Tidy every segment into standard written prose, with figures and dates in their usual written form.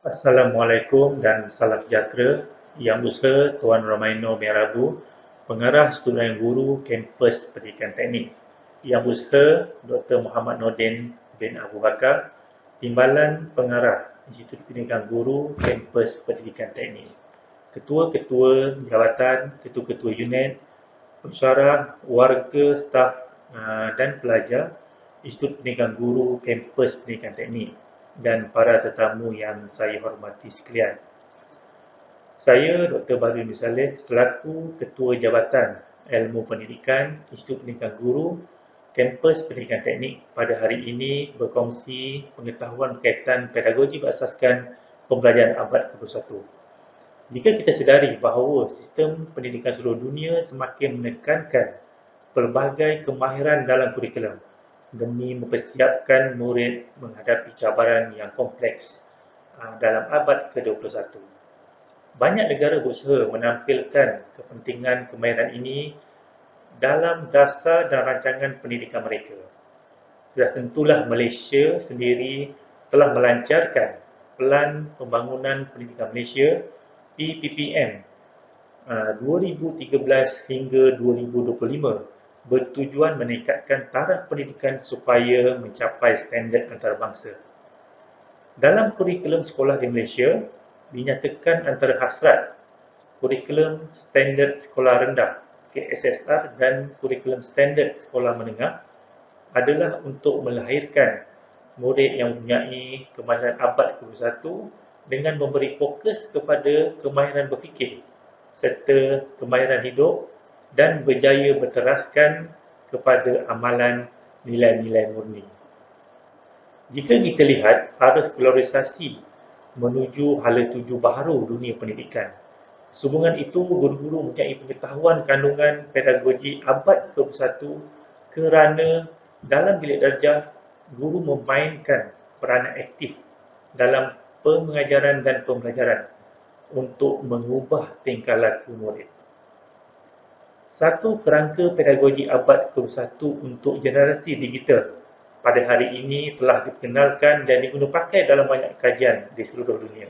Assalamualaikum dan salam sejahtera. Yang Usaha Tuan Romaino Merabu, Pengarah Student Guru Kampus Pendidikan Teknik. Yang Usaha Dr. Muhammad Nordin bin Abu Bakar, Timbalan Pengarah Institut Pendidikan Guru Kampus Pendidikan Teknik. Ketua-ketua jawatan, ketua-ketua unit, pensyarah, warga, staf dan pelajar Institut Pendidikan Guru Kampus Pendidikan Teknik dan para tetamu yang saya hormati sekalian. Saya Dr. Bahri bin Saleh selaku Ketua Jabatan Ilmu Pendidikan Institut Pendidikan Guru Kampus Pendidikan Teknik pada hari ini berkongsi pengetahuan berkaitan pedagogi berasaskan pembelajaran abad ke-21. Jika kita sedari bahawa sistem pendidikan seluruh dunia semakin menekankan pelbagai kemahiran dalam kurikulum demi mempersiapkan murid menghadapi cabaran yang kompleks dalam abad ke-21. Banyak negara berusaha menampilkan kepentingan kemahiran ini dalam dasar dan rancangan pendidikan mereka. Sudah tentulah Malaysia sendiri telah melancarkan Pelan Pembangunan Pendidikan Malaysia PPPM 2013 hingga 2025 bertujuan meningkatkan taraf pendidikan supaya mencapai standard antarabangsa. Dalam kurikulum sekolah di Malaysia, dinyatakan antara hasrat kurikulum standard sekolah rendah KSSR dan kurikulum standard sekolah menengah adalah untuk melahirkan murid yang mempunyai kemahiran abad ke-21 dengan memberi fokus kepada kemahiran berfikir serta kemahiran hidup dan berjaya berteraskan kepada amalan nilai-nilai murni. Jika kita lihat arus polarisasi menuju hala tuju baharu dunia pendidikan, sehubungan itu guru-guru mempunyai pengetahuan kandungan pedagogi abad ke-21 kerana dalam bilik darjah, guru memainkan peranan aktif dalam pengajaran dan pembelajaran untuk mengubah tingkah laku murid. Satu kerangka pedagogi abad ke-21 untuk generasi digital pada hari ini telah diperkenalkan dan diguna pakai dalam banyak kajian di seluruh dunia.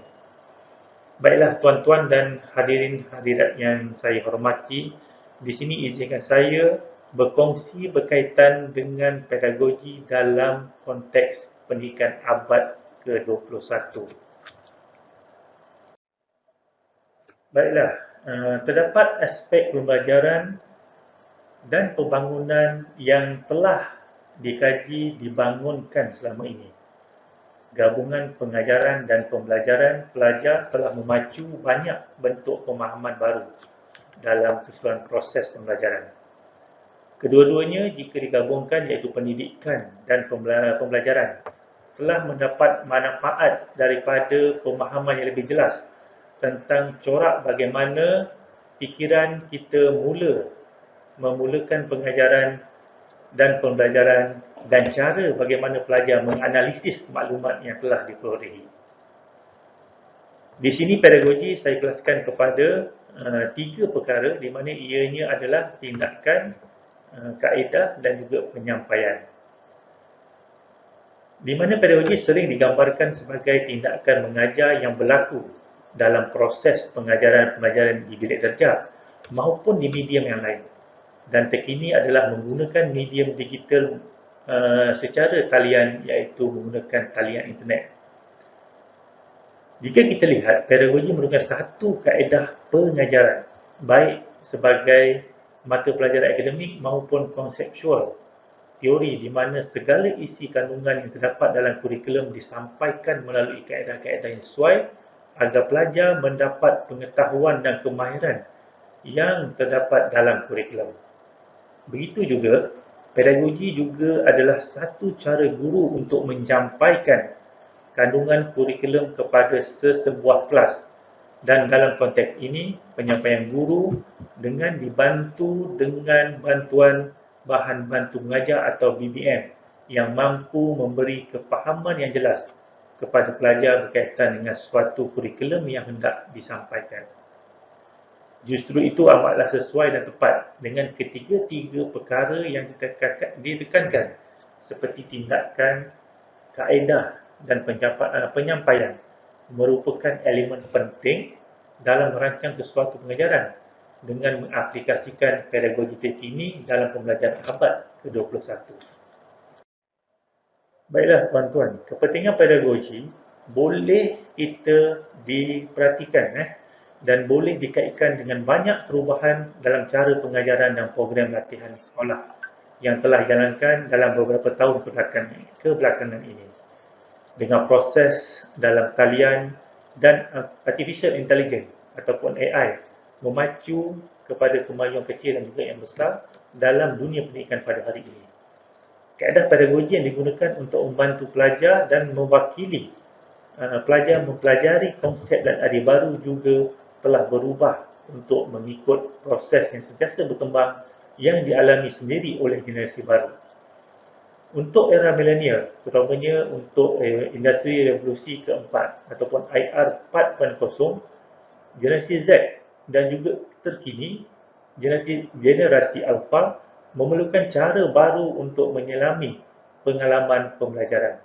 Baiklah tuan-tuan dan hadirin hadirat yang saya hormati, di sini izinkan saya berkongsi berkaitan dengan pedagogi dalam konteks pendidikan abad ke-21. Baiklah, terdapat aspek pembelajaran dan pembangunan yang telah dikaji dibangunkan selama ini. Gabungan pengajaran dan pembelajaran pelajar telah memacu banyak bentuk pemahaman baru dalam keseluruhan proses pembelajaran. Kedua-duanya jika digabungkan iaitu pendidikan dan pembelajaran telah mendapat manfaat daripada pemahaman yang lebih jelas tentang corak bagaimana fikiran kita memulakan pengajaran dan pembelajaran dan cara bagaimana pelajar menganalisis maklumat yang telah diperolehi. Di sini pedagogi saya kelaskan kepada tiga perkara di mana ianya adalah tindakan, kaedah dan juga penyampaian. Di mana pedagogi sering digambarkan sebagai tindakan mengajar yang berlaku dalam proses pengajaran-pembelajaran di bilik darjah maupun di medium yang lain. Dan terkini adalah menggunakan medium digital secara talian iaitu menggunakan talian internet. Jika kita lihat, pedagogi merupakan satu kaedah pengajaran baik sebagai mata pelajaran akademik maupun konseptual teori di mana segala isi kandungan yang terdapat dalam kurikulum disampaikan melalui kaedah-kaedah yang sesuai agar pelajar mendapat pengetahuan dan kemahiran yang terdapat dalam kurikulum. Begitu juga, pedagogi juga adalah satu cara guru untuk menyampaikan kandungan kurikulum kepada sesebuah kelas. Dan dalam konteks ini, penyampaian guru dengan dibantu dengan bantuan bahan bantu mengajar atau BBM yang mampu memberi kepahaman yang jelas kepada pelajar berkaitan dengan suatu kurikulum yang hendak disampaikan. Justru itu amatlah sesuai dan tepat dengan ketiga-tiga perkara yang ditekankan seperti tindakan, kaedah dan penyampaian merupakan elemen penting dalam merancang sesuatu pengajaran dengan mengaplikasikan pedagogi terkini dalam pembelajaran abad ke-21. Baiklah tuan-tuan, kepentingan pedagogi boleh kita diperhatikan dan boleh dikaitkan dengan banyak perubahan dalam cara pengajaran dan program latihan di sekolah yang telah dijalankan dalam beberapa tahun kebelakangan ini. Dengan proses dalam talian dan artificial intelligence ataupun AI memacu kepada kemajuan kecil dan juga yang besar dalam dunia pendidikan pada hari ini. Kaedah pedagogi yang digunakan untuk membantu pelajar dan mewakili pelajar mempelajari konsep dan idea baru juga telah berubah untuk mengikut proses yang sentiasa berkembang yang dialami sendiri oleh generasi baru. Untuk era milenial, terutamanya untuk industri revolusi keempat ataupun IR 4.0, generasi Z dan juga terkini, generasi Alpha memerlukan cara baru untuk menyelami pengalaman pembelajaran.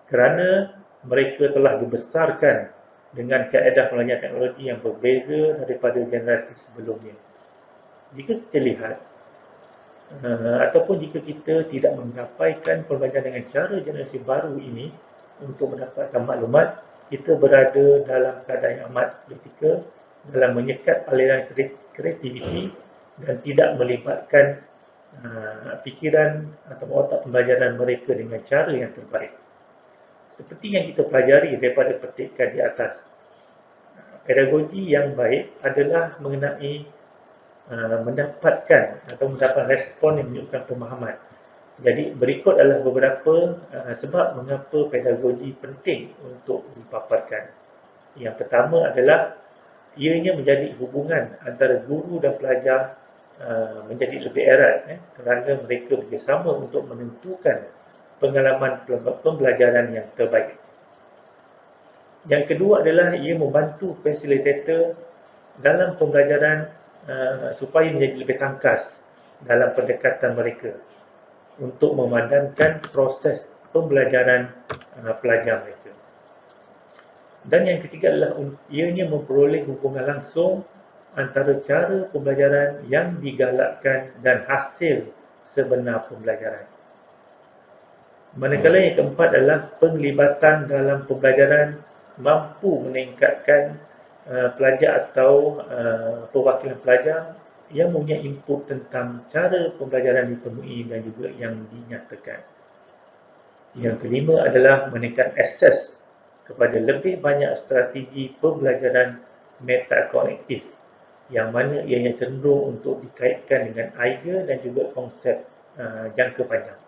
Kerana mereka telah dibesarkan dengan kaedah pembelajaran teknologi yang berbeza daripada generasi sebelumnya. Jika kita lihat, ataupun jika kita tidak menyampaikan pembelajaran dengan cara generasi baru ini untuk mendapatkan maklumat, kita berada dalam keadaan yang amat kritikal dalam menyekat aliran kreativiti dan tidak melibatkan fikiran atau otak pembelajaran mereka dengan cara yang terbaik. Seperti yang kita pelajari daripada petikan di atas, pedagogi yang baik adalah mengenai mendapatkan atau mendapat respon yang menunjukkan pemahaman. Jadi berikut adalah beberapa sebab mengapa pedagogi penting untuk dipaparkan. Yang pertama adalah ianya menjadi hubungan antara guru dan pelajar menjadi lebih erat kerana mereka bekerjasama untuk menentukan pengalaman pembelajaran yang terbaik. Yang kedua adalah ia membantu fasilitator dalam pembelajaran supaya menjadi lebih tangkas dalam pendekatan mereka untuk memadamkan proses pembelajaran pelajar mereka. Dan yang ketiga adalah ianya memperoleh hubungan langsung antara cara pembelajaran yang digalakkan dan hasil sebenar pembelajaran. Manakala yang keempat adalah penglibatan dalam pembelajaran mampu meningkatkan pelajar atau perwakilan pelajar yang mempunyai input tentang cara pembelajaran ditemui dan juga yang dinyatakan. Yang kelima adalah meningkatkan akses kepada lebih banyak strategi pembelajaran metakognitif yang mana ianya cenderung untuk dikaitkan dengan idea dan juga konsep jangka panjang.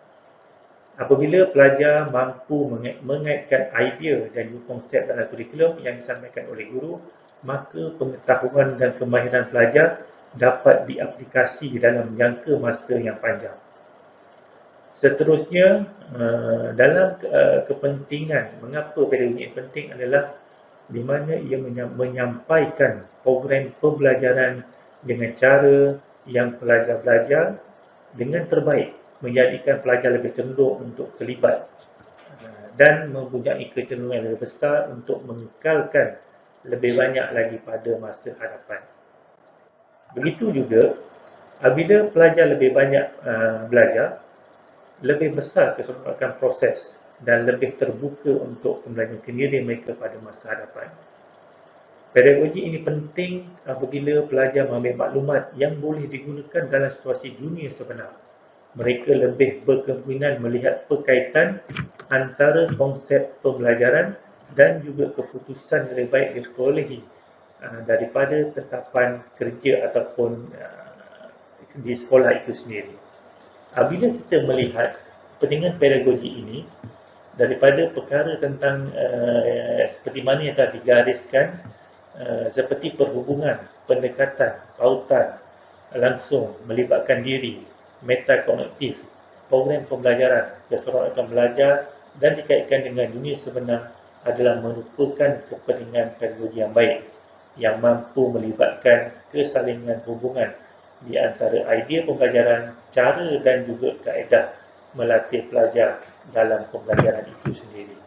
Apabila pelajar mampu mengaitkan idea dan juga konsep dalam kurikulum yang disampaikan oleh guru, maka pengetahuan dan kemahiran pelajar dapat diaplikasi dalam jangka masa yang panjang. Seterusnya, dalam kepentingan, mengapa pedagogi ini penting adalah di mana ia menyampaikan program pembelajaran dengan cara yang pelajar belajar dengan terbaik, menjadikan pelajar lebih cenderung untuk terlibat dan mempunyai kecenderungan yang lebih besar untuk mengekalkan lebih banyak lagi pada masa hadapan. Begitu juga, apabila pelajar lebih banyak belajar, lebih besar keseluruhan proses dan lebih terbuka untuk pembelajaran sendiri mereka pada masa hadapan. Pedagogi ini penting apabila pelajar mengambil maklumat yang boleh digunakan dalam situasi dunia sebenar. Mereka lebih berkemungkinan melihat perkaitan antara konsep pembelajaran dan juga keputusan yang lebih baik diperolehi daripada tetapan kerja ataupun di sekolah itu sendiri. Apabila kita melihat kepentingan pedagogi ini daripada perkara tentang seperti mana yang telah digariskan seperti perhubungan, pendekatan, pautan langsung, melibatkan diri, metakognitif, program pembelajaran, keseronokan belajar dan dikaitkan dengan dunia sebenar adalah merupakan kepentingan pedagogi yang baik yang mampu melibatkan kesalingan hubungan di antara idea pembelajaran, cara dan juga kaedah melatih pelajar dalam pembelajaran itu sendiri.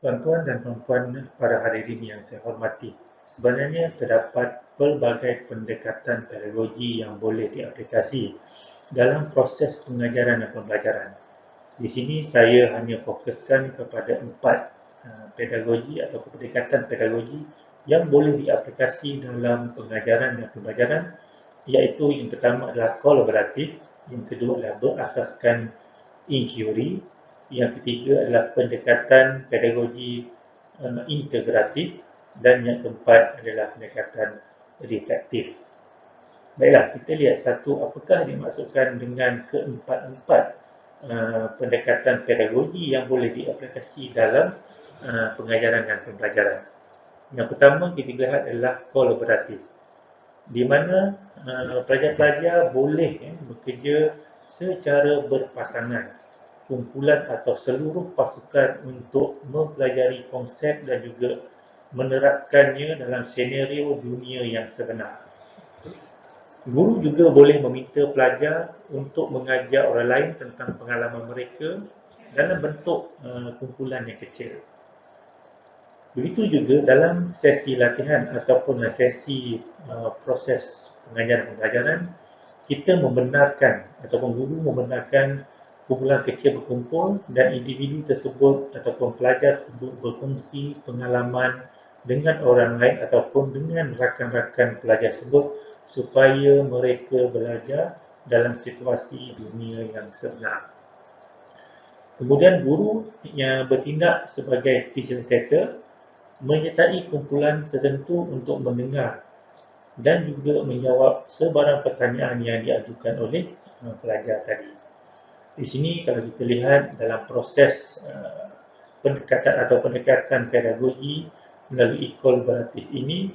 Tuan-tuan dan puan-puan para hadirin yang saya hormati, sebenarnya terdapat pelbagai pendekatan pedagogi yang boleh diaplikasi dalam proses pengajaran dan pembelajaran. Di sini saya hanya fokuskan kepada 4 pedagogi atau pendekatan pedagogi yang boleh diaplikasi dalam pengajaran dan pembelajaran, iaitu yang pertama adalah kolaboratif, yang kedua adalah berasaskan inquiry, yang ketiga adalah pendekatan pedagogi integratif, dan yang keempat adalah pendekatan reflektif. Baiklah, kita lihat satu apakah dimaksudkan dengan keempat-empat pendekatan pedagogi yang boleh diaplikasi dalam pengajaran dan pembelajaran. Yang pertama kita lihat adalah kolaboratif, di mana pelajar-pelajar boleh bekerja secara berpasangan, kumpulan atau seluruh pasukan untuk mempelajari konsep dan juga menerapkannya dalam senario dunia yang sebenar. Guru juga boleh meminta pelajar untuk mengajar orang lain tentang pengalaman mereka dalam bentuk kumpulan yang kecil. Begitu juga dalam sesi latihan ataupun sesi proses pengajaran pembelajaran, kita membenarkan ataupun guru membenarkan kumpulan kecil berkumpul dan individu tersebut ataupun pelajar tersebut berkongsi pengalaman dengan orang lain ataupun dengan rakan-rakan pelajar tersebut supaya mereka belajar dalam situasi dunia yang sebenar. Kemudian guru yang bertindak sebagai facilitator menyertai kumpulan tertentu untuk mendengar dan juga menjawab sebarang pertanyaan yang diajukan oleh pelajar tadi. Di sini kalau kita lihat dalam proses pendekatan pedagogi melalui kolaboratif ini,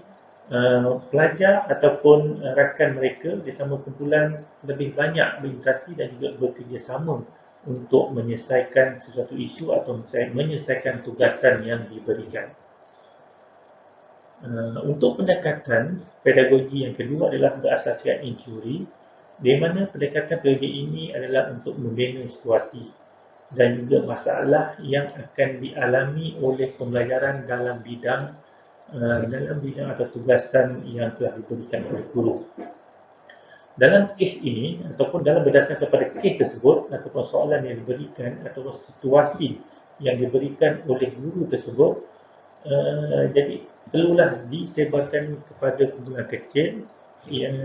pelajar ataupun rakan mereka bersama kumpulan lebih banyak berinteraksi dan juga bekerjasama untuk menyelesaikan sesuatu isu atau menyelesaikan tugasan yang diberikan. Untuk pendekatan pedagogi yang kedua adalah berasaskan inquiry, di mana pendekatan pedagogi ini adalah untuk membina situasi dan juga masalah yang akan dialami oleh pembelajaran dalam bidang atau tugasan yang telah diberikan oleh guru. Dalam kes ini ataupun dalam berdasarkan kepada kes tersebut ataupun soalan yang diberikan ataupun situasi yang diberikan oleh guru tersebut, jadi perlulah disebarkan kepada kumpulan kecil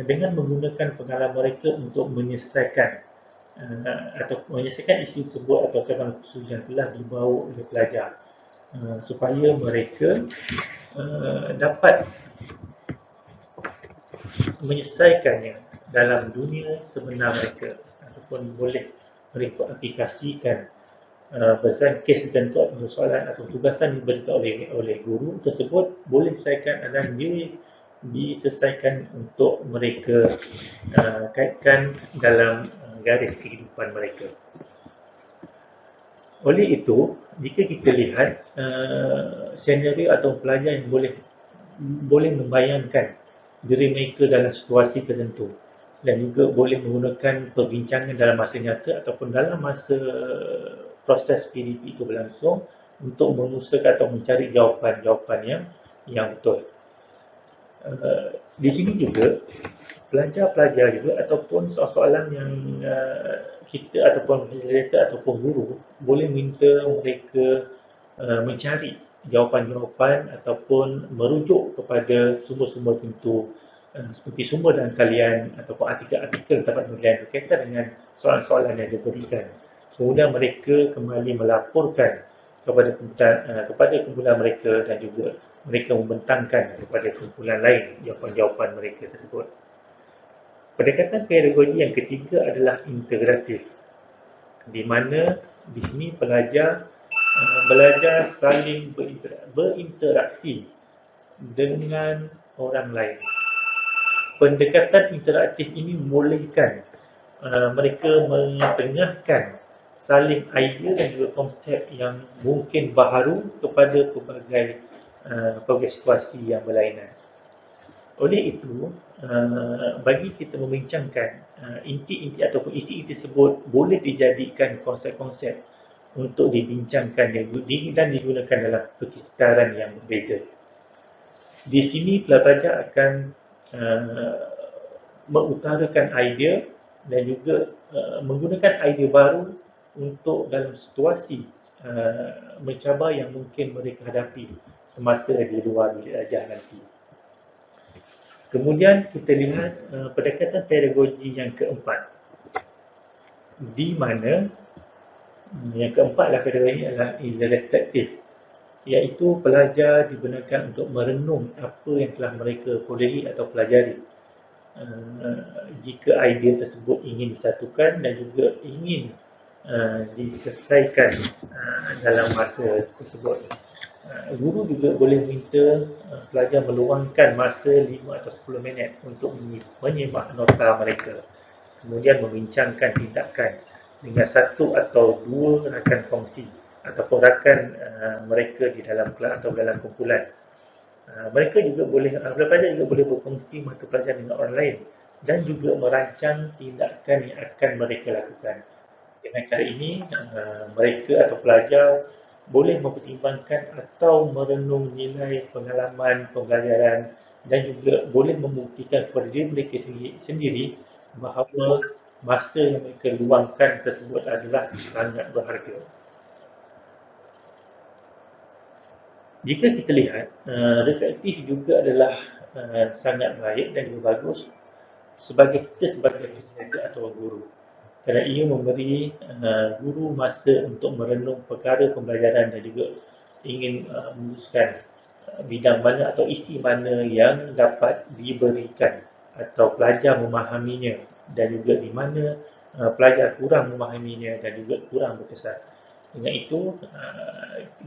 dengan menggunakan pengalaman mereka untuk menyelesaikan isu tersebut atau isu yang telah dibawa oleh pelajar, supaya mereka dapat menyelesaikannya dalam dunia sebenar mereka ataupun boleh mereka aplikasikan berdasarkan kes tertentu atau soalan atau tugasan diberikan oleh guru tersebut boleh diselesaikan dan diselesaikan untuk mereka kaitkan dalam garis kehidupan mereka. Oleh itu, jika kita lihat senario atau pelajar yang boleh membayangkan diri mereka dalam situasi tertentu dan juga boleh menggunakan perbincangan dalam masa nyata ataupun dalam masa proses PDP itu berlangsung untuk mengusahakan atau mencari jawapan-jawapan yang betul. Di sini juga pelajar-pelajar juga ataupun soalan yang kita ataupun facilitator ataupun guru boleh minta mereka mencari jawapan-jawapan ataupun merujuk kepada sumber-sumber tertentu seperti sumber dan talian ataupun artikel-artikel tempat penilaian berkaitan dengan soalan-soalan yang diberikan. Kemudian mereka kembali melaporkan kepada kumpulan mereka dan juga mereka membentangkan kepada kumpulan lain jawapan-jawapan mereka tersebut. Pendekatan pedagogi yang ketiga adalah integratif, di mana di sini pelajar belajar saling berinteraksi dengan orang lain. Pendekatan interaktif ini membolehkan mereka mengetengahkan saling idea dan juga konsep yang mungkin baharu kepada pelbagai situasi yang berlainan. Oleh itu, bagi kita membincangkan inti-inti ataupun isi-isi tersebut boleh dijadikan konsep-konsep untuk dibincangkan dan digunakan dalam perkisaran yang berbeza. Di sini pelajar akan uh, mengutarakan idea dan juga menggunakan idea baru untuk dalam situasi mencabar yang mungkin mereka hadapi semasa di luar bilik ajar nanti. Kemudian kita lihat pendekatan pedagogi yang keempat, di mana yang keempat adalah pedagogi adalah reflektif, iaitu pelajar dibenarkan untuk merenung apa yang telah mereka perolehi atau pelajari. Jika idea tersebut ingin disatukan dan juga ingin diselesaikan dalam masa tersebut. Guru juga boleh minta pelajar meluangkan masa 5 atau 10 minit untuk menyimak nota mereka, kemudian membincangkan tindakan dengan satu atau dua rakan kongsi ataupun rakan mereka di dalam kelas atau dalam kumpulan. Mereka juga boleh, pelajar juga boleh berkongsi mata pelajaran dengan orang lain dan juga merancang tindakan yang akan mereka lakukan. Dengan cara ini, mereka atau pelajar boleh mempertimbangkan atau merenung nilai pengalaman pembelajaran dan juga boleh membuktikan kepada diri mereka sendiri bahawa masa yang mereka luangkan tersebut adalah sangat berharga. Jika kita lihat, reflektif juga adalah sangat baik dan juga bagus sebagai facilitator atau guru, kerana ia memberi guru masa untuk merenung perkara pembelajaran dan juga ingin memutuskan bidang mana atau isi mana yang dapat diberikan atau pelajar memahaminya dan juga di mana pelajar kurang memahaminya dan juga kurang berkesan. Dengan itu,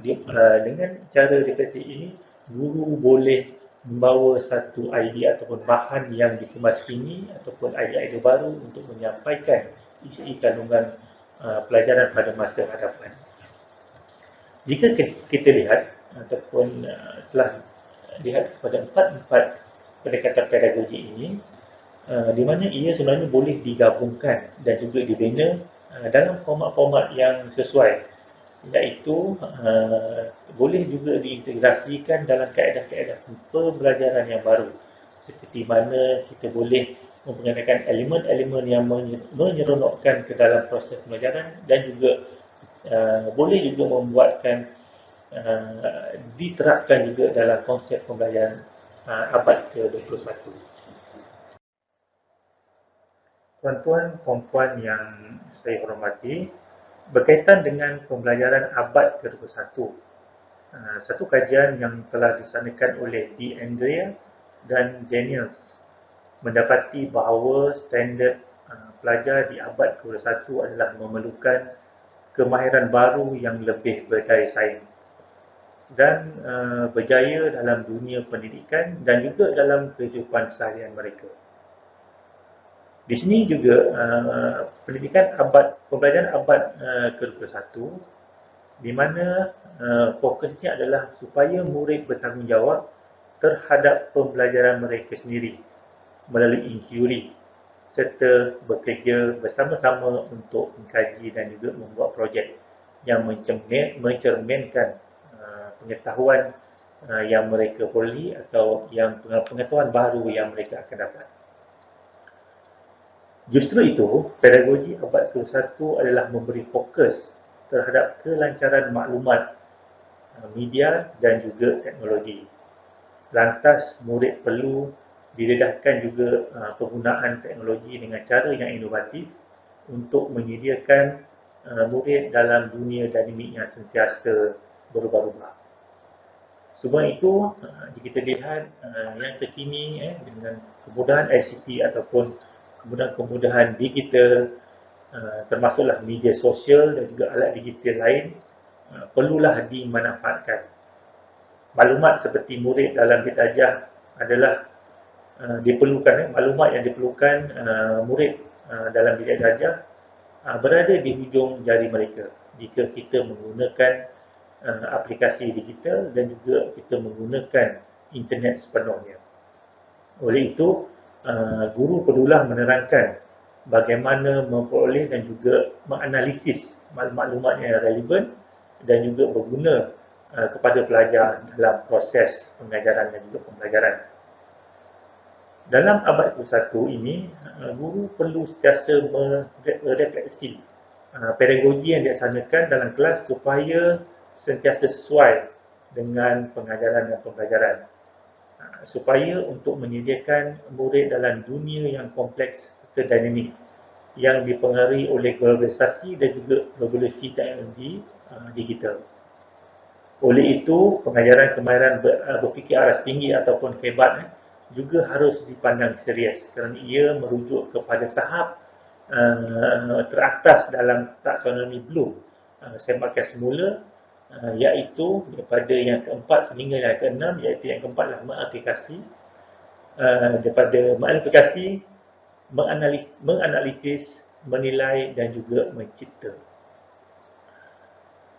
dengan cara reflektif ini, guru boleh membawa satu idea ataupun bahan yang dikemas kini ataupun idea-idea baru untuk menyampaikan isi kandungan pelajaran pada masa hadapan. Jika kita lihat ataupun telah lihat kepada empat pendekatan pedagogi ini, di mana ia sebenarnya boleh digabungkan dan juga dibina dalam format-format yang sesuai, iaitu boleh juga diintegrasikan dalam kaedah-kaedah pembelajaran yang baru, seperti mana kita boleh mempergunakan elemen-elemen yang menyeronokkan ke dalam proses pembelajaran dan juga boleh juga membuatkan diterapkan juga dalam konsep pembelajaran abad ke-21. Tuan-tuan, puan-puan yang saya hormati, berkaitan dengan pembelajaran abad ke-21, satu kajian yang telah disanakan oleh D. Andrea dan Daniels mendapati bahawa standard pelajar di abad ke-21 adalah memerlukan kemahiran baru yang lebih berdaya saing dan berjaya dalam dunia pendidikan dan juga dalam kehidupan seharian mereka. Di sini juga pembelajaran abad ke-21 di mana fokusnya adalah supaya murid bertanggungjawab terhadap pembelajaran mereka sendiri melalui inquiry serta bekerja bersama-sama untuk mengkaji dan juga membuat projek yang mencerminkan pengetahuan yang mereka perolehi atau yang pengetahuan baru yang mereka akan dapat. Justru itu, pedagogi abad ke-21 adalah memberi fokus terhadap kelancaran maklumat, media dan juga teknologi. Lantas, murid perlu didedahkan juga penggunaan teknologi dengan cara yang inovatif untuk menyediakan murid dalam dunia dinamik yang sentiasa berubah-ubah. Semua itu, jika kita lihat yang terkini dengan kemudahan ICT ataupun kemudahan digital, termasuklah media sosial dan juga alat digital lain, perlulah dimanfaatkan. Maklumat seperti murid dalam bilik ajar adalah diperlukan, maklumat yang diperlukan murid dalam bilik ajar berada di hujung jari mereka jika kita menggunakan aplikasi digital dan juga kita menggunakan internet sepenuhnya. Oleh itu, guru perlulah menerangkan bagaimana memperoleh dan juga menganalisis maklumat yang relevan dan juga berguna kepada pelajar dalam proses pengajaran dan juga pembelajaran. Dalam abad ke-21 ini, guru perlu sentiasa merefleksi pedagogi yang dilaksanakan dalam kelas supaya sentiasa sesuai dengan pengajaran dan pembelajaran. Supaya untuk menyediakan murid dalam dunia yang kompleks serta dinamik yang dipengaruhi oleh globalisasi dan juga revolusi teknologi digital. Oleh itu, pengajaran kemahiran berfikir aras tinggi ataupun hebat juga harus dipandang serius kerana ia merujuk kepada tahap teratas dalam taksonomi Bloom semakin semula, iaitu daripada yang keempat sehingga yang keenam, iaitu yang keempat adalah mengaplikasi, daripada mengaplikasi, menganalisis, menilai dan juga mencipta.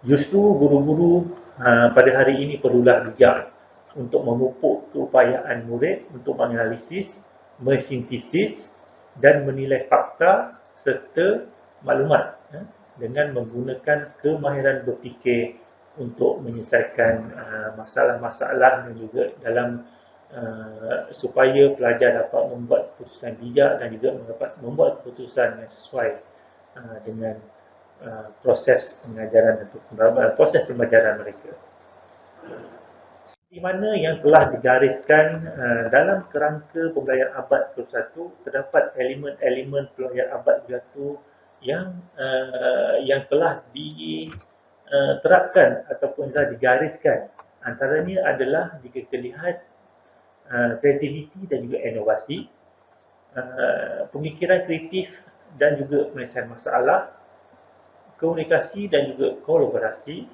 Justru guru-guru pada hari ini perlulah bijak untuk memupuk keupayaan murid untuk menganalisis, mensintesis dan menilai fakta serta maklumat dengan menggunakan kemahiran berfikir untuk menyelesaikan masalah-masalah dan juga dalam supaya pelajar dapat membuat keputusan bijak dan juga dapat membuat keputusan yang sesuai dengan proses pengajaran dan proses pembelajaran mereka. Di mana yang telah digariskan dalam kerangka pembelajaran abad ke-21, terdapat elemen-elemen pembelajaran abad ke-21 yang telah diterapkan ataupun telah digariskan. Antaranya adalah jika kita lihat kreativiti dan juga inovasi, pemikiran kreatif dan juga penyelesaian masalah, komunikasi dan juga kolaborasi,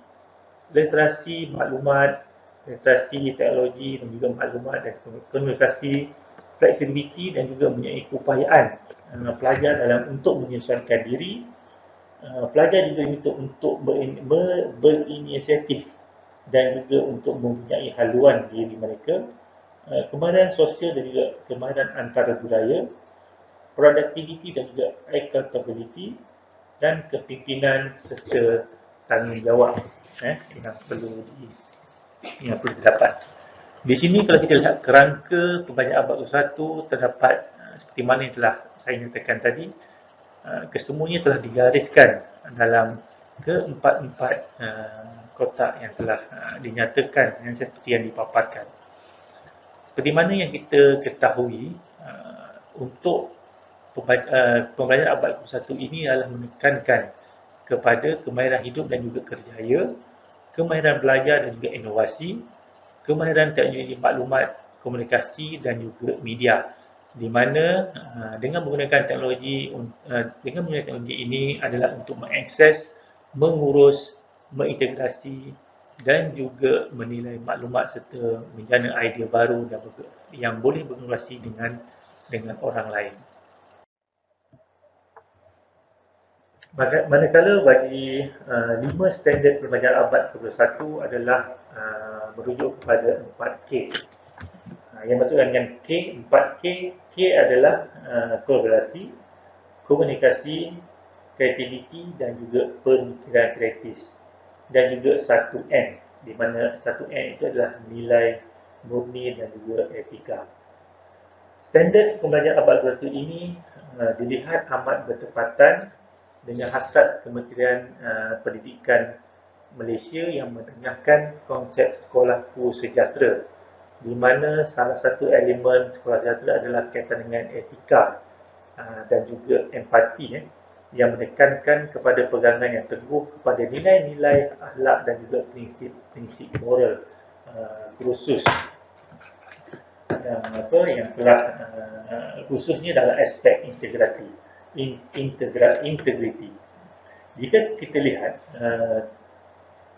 literasi maklumat, literasi teknologi dan juga maklumat dan komunikasi, fleksibiliti dan juga mempunyai keupayaan pelajar dalam untuk menyesuaikan diri. Pelajar juga diminta untuk berinisiatif dan juga untuk mempunyai haluan diri mereka. Kemahiran sosial dan juga kemahiran antara budaya, produktiviti dan juga accountability, dan kepimpinan serta tanggungjawab yang perlu didapat. Di sini kalau kita lihat kerangka pembelajaran abad ke-21 terdapat seperti mana yang telah saya nyatakan tadi, kesemuanya telah digariskan dalam keempat-empat kotak yang telah dinyatakan yang seperti yang dipaparkan. Seperti mana yang kita ketahui, untuk pembelajaran abad ke-21 ini adalah menekankan kepada kemahiran hidup dan juga kerjaya, kemahiran belajar dan juga inovasi, kemahiran teknologi maklumat, komunikasi dan juga media. Di mana dengan menggunakan teknologi ini adalah untuk mengakses, mengurus, mengintegrasi dan juga menilai maklumat serta menjana idea baru dan yang boleh berkolaborasi dengan orang lain. Manakala bagi 5 standard pembelajaran abad ke-21 adalah merujuk kepada 4K. Yang maksudkan dengan K, 4K, K adalah kolaborasi, komunikasi, kreativiti dan juga pemikiran kreatif. Dan juga 1N, di mana 1N itu adalah nilai murni dan juga etika. Standard pembelajaran abad ke-21 ini dilihat amat bertepatan dengan hasrat Kementerian Pendidikan Malaysia yang menengahkan konsep sekolahku sejahtera, di mana salah satu elemen sekolah sejahtera adalah kaitan dengan etika dan juga empati yang menekankan kepada pegangan yang teguh kepada nilai-nilai akhlak dan juga prinsip-prinsip moral khusus yang telah khususnya dalam aspek integriti. Jika kita lihat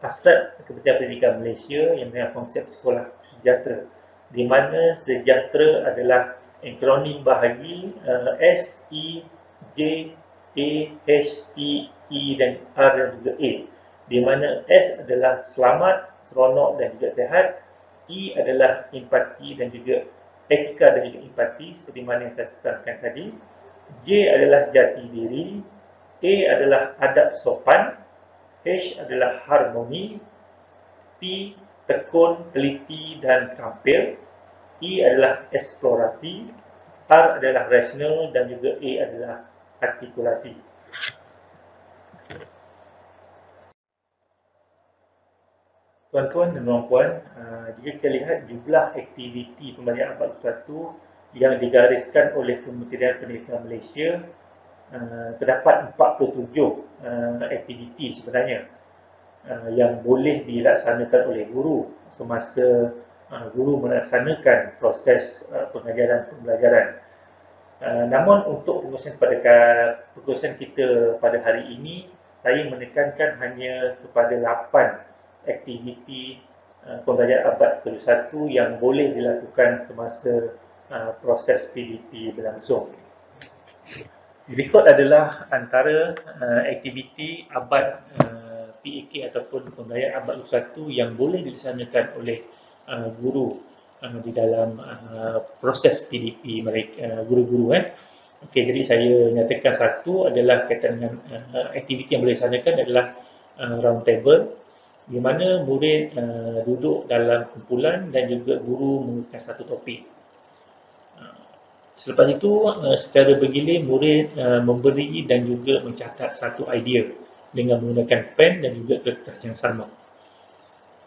hasrat Kementerian Pendidikan Malaysia yang dengan konsep sekolah sejahtera, di mana sejahtera adalah akronim bahagi S, E, J, A, H, E dan R dan juga A, di mana S adalah selamat, seronok dan juga sihat, E adalah empati dan juga etika dan juga empati seperti mana yang saya terangkan tadi, J adalah jati diri, A adalah adab sopan, H adalah harmoni, T tekun, teliti dan terampil, E adalah eksplorasi, R adalah rasional dan juga A adalah artikulasi. Tuan-tuan dan puan-puan, jika kita lihat jumlah aktiviti pembelajaran abad 1 yang digariskan oleh Kementerian Pendidikan Malaysia, terdapat 47 aktiviti sebenarnya yang boleh dilaksanakan oleh guru semasa guru melaksanakan proses pengajaran pembelajaran. Namun untuk pengurusan kita pada hari ini, saya menekankan hanya kepada 8 aktiviti pembelajaran abad ke-21 yang boleh dilakukan semasa proses PDP berlangsung. Berikut adalah antara aktiviti abad PAK ataupun pembelajaran abad ke-21 yang boleh dilaksanakan oleh guru di dalam proses PDP mereka, guru-guru. Okey, jadi saya nyatakan satu adalah kaitan dengan aktiviti yang boleh dilaksanakan adalah round table, di mana murid duduk dalam kumpulan dan juga guru menggunakan satu topik. Selepas itu, secara bergilir murid memberi dan juga mencatat satu idea dengan menggunakan pen dan juga kertas yang sama.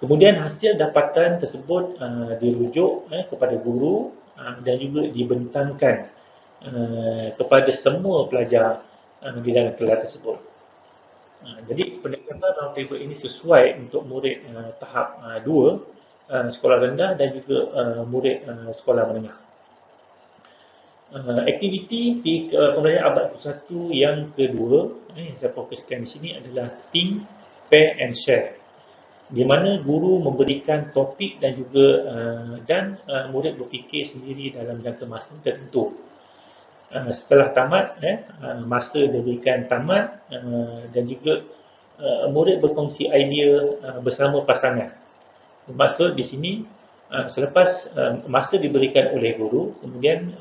Kemudian hasil dapatan tersebut dirujuk kepada guru dan juga dibentangkan kepada semua pelajar di dalam kelas tersebut. Jadi pendekatan round table ini sesuai untuk murid tahap 2 sekolah rendah dan juga murid sekolah menengah. Aktiviti di pembelajaran abad ke-1 yang kedua yang saya fokuskan di sini adalah think, pair and share, di mana guru memberikan topik dan juga murid berfikir sendiri dalam jangka masa tertentu. Setelah tamat, masa diberikan tamat dan juga murid berkongsi idea bersama pasangan. Maksud di sini selepas masa diberikan oleh guru, kemudian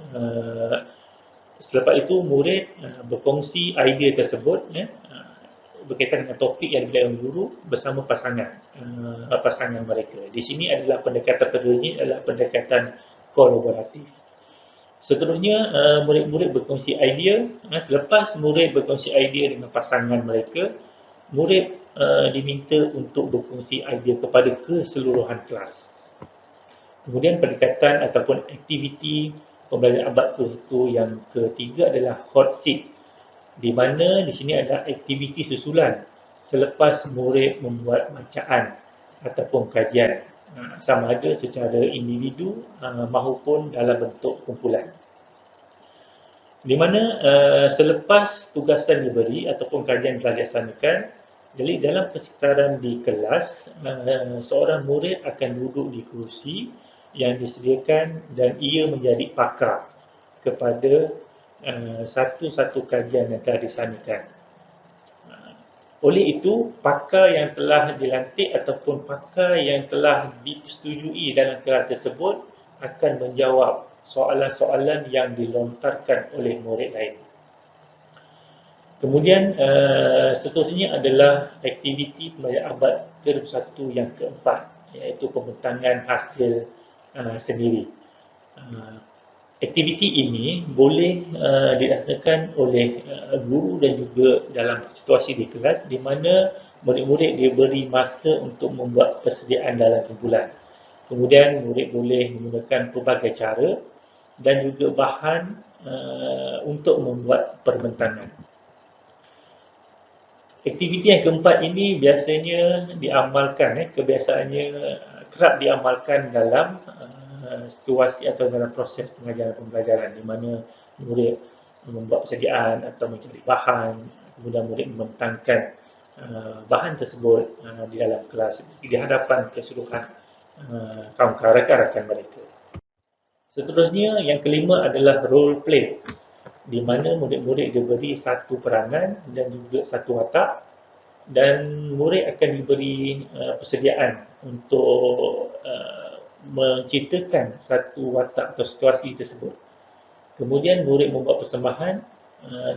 selepas itu murid berkongsi idea tersebut berkaitan dengan topik yang diberikan guru bersama pasangan mereka. Di sini adalah pendekatan keduanya adalah pendekatan kolaboratif. Seterusnya murid-murid berkongsi idea. Selepas murid berkongsi idea dengan pasangan mereka, murid diminta untuk berkongsi idea kepada keseluruhan kelas. Kemudian pendekatan ataupun aktiviti pembelajaran abad ke-1 yang ketiga adalah hot seat, di mana di sini ada aktiviti susulan selepas murid membuat bacaan ataupun kajian, sama ada secara individu maupun dalam bentuk kumpulan. Di mana selepas tugasan diberi ataupun kajian telah dilaksanakan, jadi dalam persekitaran di kelas, seorang murid akan duduk di kerusi yang disediakan dan ia menjadi pakar kepada satu-satu kajian yang telah dilaksanakan. Oleh itu, pakar yang telah dilantik ataupun pakar yang telah disetujui dalam kelas tersebut akan menjawab soalan-soalan yang dilontarkan oleh murid lain. Kemudian seterusnya adalah aktiviti pembelajaran abad ke-21 yang keempat, iaitu pembentangan hasil sendiri. Aktiviti ini boleh dilaksanakan oleh guru dan juga dalam situasi di kelas, di mana murid-murid diberi masa untuk membuat persediaan dalam kumpulan. Kemudian murid boleh menggunakan pelbagai cara dan juga bahan untuk membuat perbentangan. Aktiviti yang keempat ini biasanya diamalkan, kebiasaannya kerap diamalkan dalam situasi atau dalam proses pengajaran pembelajaran, di mana murid membuat persediaan atau mencari bahan, kemudian murid membentangkan bahan tersebut di dalam kelas di hadapan keseluruhan kawan-kawan rakan-rakan mereka. Seterusnya yang kelima adalah role play, di mana murid-murid diberi satu peranan dan juga satu watak, dan murid akan diberi persediaan untuk menciptakan satu watak atau situasi tersebut. Kemudian murid membuat persembahan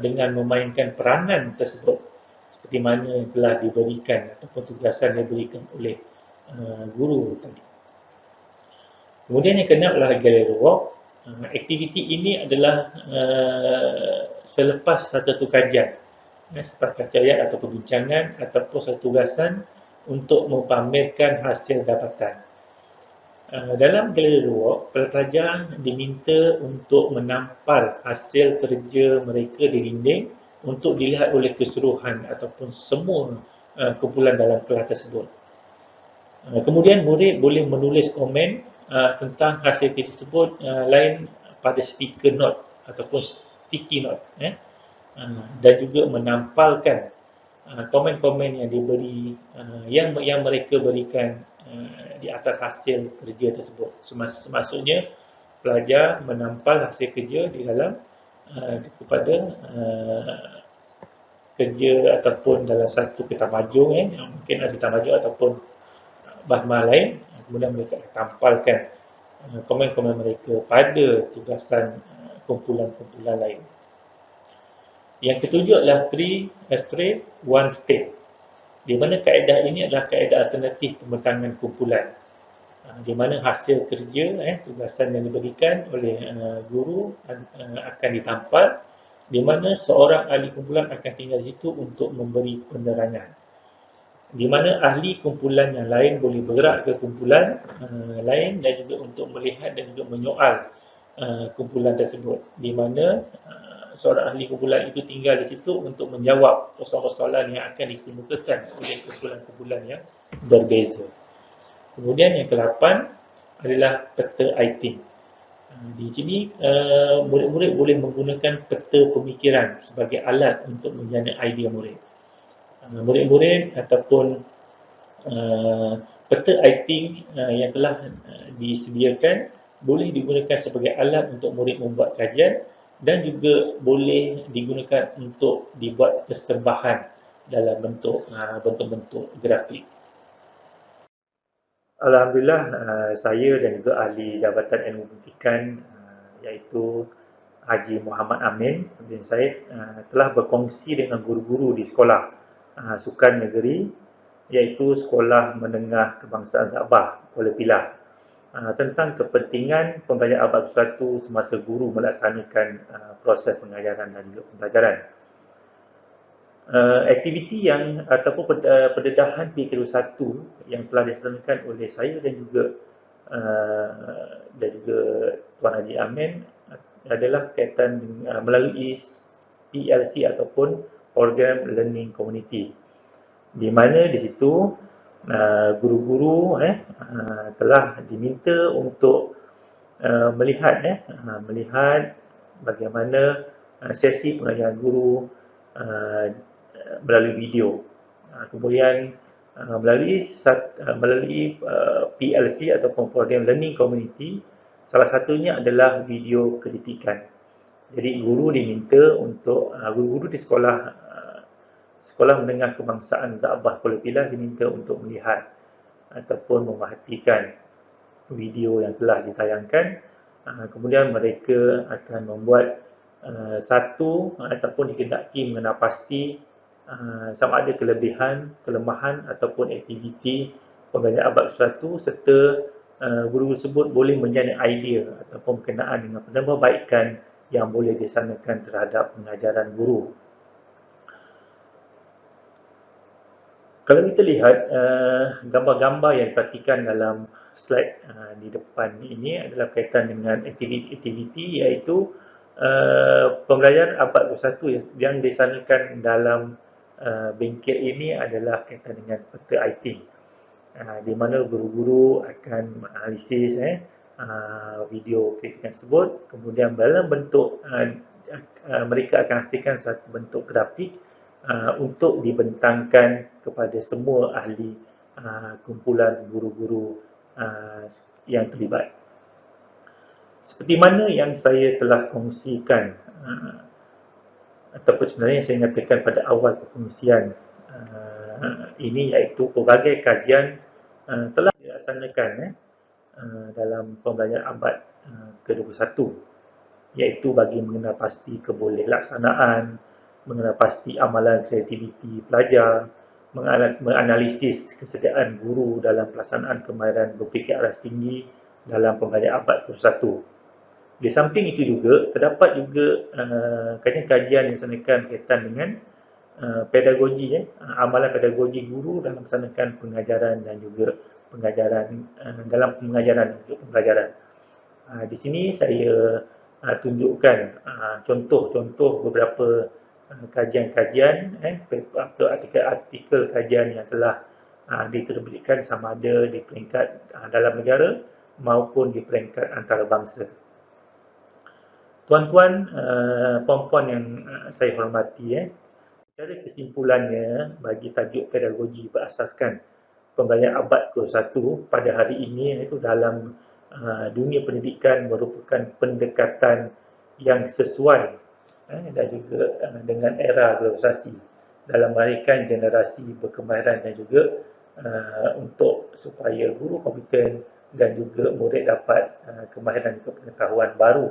dengan memainkan peranan tersebut seperti mana yang telah diberikan ataupun tugasan yang diberikan oleh guru tadi. Kemudian yang keenam adalah gallery walk. Aktiviti ini adalah selepas satu kajian, selepas kajian atau perbincangan ataupun satu tugasan untuk memamerkan hasil dapatan. Dalam gallery walk, pelajar diminta untuk menampal hasil kerja mereka di dinding untuk dilihat oleh keseluruhan ataupun semua kumpulan dalam kelas tersebut. Kemudian murid boleh menulis komen tentang hasil tersebut lain pada sticker note ataupun sticky note, dan juga menampalkan komen-komen yang diberi yang mereka berikan di atas hasil kerja tersebut. Maksudnya pelajar menampal hasil kerja di dalam kepada kerja ataupun dalam satu kitabajung, mungkin ada kitabajung ataupun bahan lain, kemudian mereka tampalkan komen-komen mereka pada tugasan kumpulan-kumpulan lain. Yang ketujuh adalah 3 straight, 1 step, di mana kaedah ini adalah kaedah alternatif pembentangan kumpulan, di mana hasil kerja tugasan yang diberikan oleh guru akan ditampal, di mana seorang ahli kumpulan akan tinggal di situ untuk memberi penerangan, di mana ahli kumpulan yang lain boleh bergerak ke kumpulan lain dan juga untuk melihat dan juga menyoal kumpulan tersebut, di mana seorang ahli kumpulan itu tinggal di situ untuk menjawab persoalan-persoalan yang akan dikemukakan oleh kumpulan-kumpulan yang berbeza. Kemudian yang ke-8 adalah peta item. Di sini murid-murid boleh menggunakan peta pemikiran sebagai alat untuk menjana idea murid. Murid-murid ataupun peta item yang telah disediakan boleh digunakan sebagai alat untuk murid membuat kajian dan juga boleh digunakan untuk dibuat persembahan dalam bentuk-bentuk grafik. Alhamdulillah, saya dan juga ahli Jabatan Ilmu Pendidikan iaitu Haji Muhammad Amin bin Said telah berkongsi dengan guru-guru di sekolah sukan negeri iaitu Sekolah Menengah Kebangsaan Sabah, Kuala Pilah, tentang kepentingan pembelajaran abad 21 semasa guru melaksanakan proses pengajaran dan juga pembelajaran. Aktiviti yang ataupun pendedahan PKP21 yang telah dilaksanakan oleh saya dan juga Tuan Haji Amin adalah kaitan melalui PLC ataupun Program Learning Community, di mana di situ guru-guru telah diminta untuk melihat bagaimana sesi pengajaran guru melalui video. Kemudian melalui PLC ataupun Program Learning Community, salah satunya adalah video kritikan. Jadi guru diminta untuk guru-guru di Sekolah Menengah Kebangsaan Sabah Kuala Pilah diminta untuk melihat ataupun memerhatikan video yang telah ditayangkan. Kemudian mereka akan membuat satu ataupun dikendaki mengenal pasti sama ada kelebihan, kelemahan ataupun aktiviti pembelajaran abad 21 serta guru tersebut boleh menjana idea ataupun berkenaan dengan penambahbaikan yang boleh dilaksanakan terhadap pengajaran guru. Kalau kita lihat gambar-gambar yang diperhatikan dalam slide di depan ini adalah kaitan dengan aktiviti iaitu pembelajaran abad 21 yang dilaksanakan dalam bengkel ini adalah kaitan dengan peta item, di mana guru-guru akan menganalisis video kritikan tersebut, kemudian dalam bentuk mereka akan hasilkan satu bentuk grafik untuk dibentangkan kepada semua ahli kumpulan guru-guru yang terlibat. Seperti mana yang saya telah kongsikan ataupun sebenarnya saya nyatakan pada awal pengungsian ini, iaitu pelbagai kajian telah dilaksanakan dalam pembelajaran abad ke-21. iaitu bagi mengenal pasti kebolehkelaksanaan, mengenal pasti amalan kreativiti pelajar, menganalisis kesediaan guru dalam pelaksanaan kemahiran berfikir aras tinggi dalam pembelajaran abad ke-21. Di samping itu juga, terdapat juga kajian-kajian yang dilaksanakan berkaitan dengan pedagogi, amalan pedagogi guru dalam melaksanakan pengajaran dan juga pengajaran dalam pengajaran dan pembelajaran. Di sini saya tunjukkan contoh-contoh beberapa kajian-kajian atau artikel-artikel kajian yang telah diterbitkan sama ada di peringkat dalam negara maupun di peringkat antarabangsa. Tuan-tuan, puan-puan yang saya hormati, secara kesimpulannya bagi tajuk pedagogi berasaskan pembelajaran abad ke-21 pada hari ini, iaitu dalam dunia pendidikan merupakan pendekatan yang sesuai dan juga dengan era globalisasi dalam melahirkan generasi berkemahiran dan juga untuk supaya guru kompeten dan juga murid dapat kemahiran dan pengetahuan baru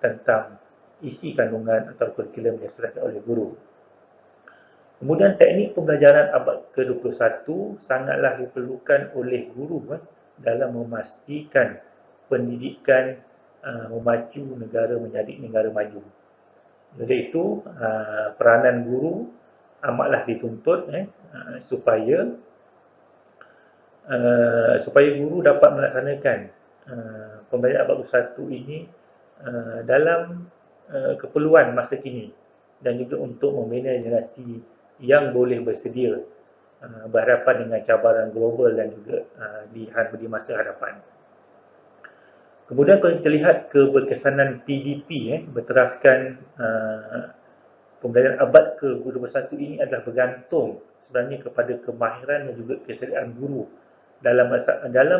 tentang isi kandungan atau kurikulum yang disediakan oleh guru. Kemudian teknik pembelajaran abad ke-21 sangatlah diperlukan oleh guru dalam memastikan pendidikan memacu negara menjadi negara maju. Oleh itu, peranan guru amatlah dituntut supaya guru dapat melaksanakan pembelajaran abad ke-21 ini dalam keperluan masa kini dan juga untuk membina generasi yang boleh bersedia berhadapan dengan cabaran global dan juga di masa hadapan. Kemudian kalau kita lihat keberkesanan PDP berteraskan pembelajaran abad ke-21 ini adalah bergantung sebenarnya kepada kemahiran dan juga kesediaan guru dalam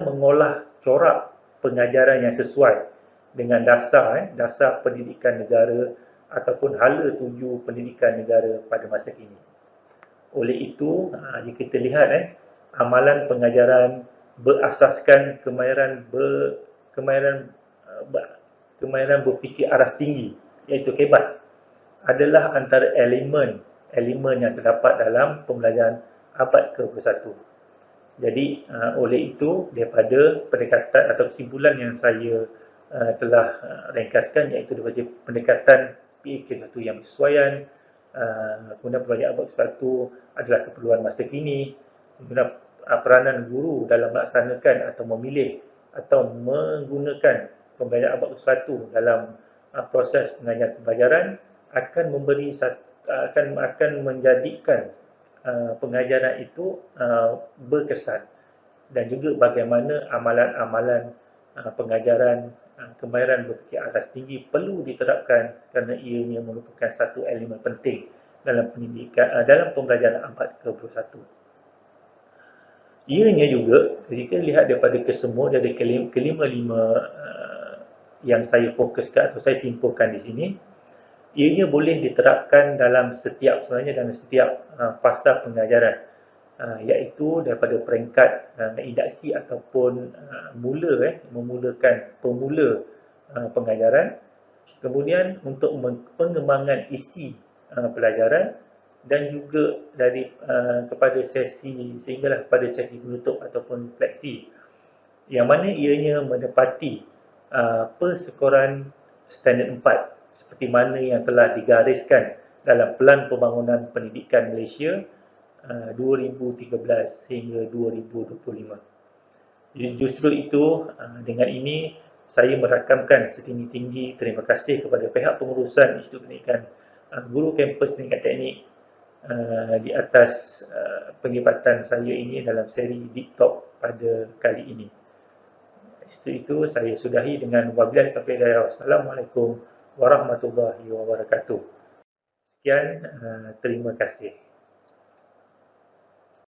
mengolah corak pengajaran yang sesuai dengan dasar pendidikan negara ataupun hala tuju pendidikan negara pada masa kini. Oleh itu, jika kita lihat amalan pengajaran berasaskan kemahiran berfikir aras tinggi, iaitu KEBAT, adalah antara elemen yang terdapat dalam pembelajaran abad ke-21. Jadi, oleh itu, daripada pendekatan atau kesimpulan yang saya telah ringkaskan, iaitu daripada pendekatan PAK1 yang bersesuaian, kemudian pembelajaran abad ke-21 adalah keperluan masa kini, kemudian peranan guru dalam melaksanakan atau memilih atau menggunakan pembelajaran abad ke-21 dalam proses pengajaran pembelajaran akan menjadikan pengajaran itu berkesan, dan juga bagaimana amalan-amalan pengajaran kemahiran berfikir aras tinggi perlu diterapkan kerana ianya merupakan satu elemen penting dalam pendidikan dalam pembelajaran abad ke-21. Ianya juga, jika lihat daripada kesemua dari kelima-lima yang saya fokuskan atau saya simpulkan di sini, ianya boleh diterapkan dalam setiap fasa pengajaran, iaitu daripada peringkat induksi ataupun memulakan pemula pengajaran, kemudian untuk pengembangan isi pelajaran, dan juga kepada sehinggalah kepada sesi penutup ataupun fleksi, yang mana ianya menepati persekoran standard 4 seperti mana yang telah digariskan dalam Pelan Pembangunan Pendidikan Malaysia 2013 hingga 2025. Justru itu, dengan ini saya merakamkan setinggi-tinggi terima kasih kepada pihak pengurusan Institut Pendidikan Guru Kampus Pendidikan Teknik di atas penglibatan saya ini dalam seri Deep Talk pada kali ini. Itu saya sudahi dengan wabillahi taufiq wal hidayah. Wassalamualaikum warahmatullahi wabarakatuh. Sekian, terima kasih.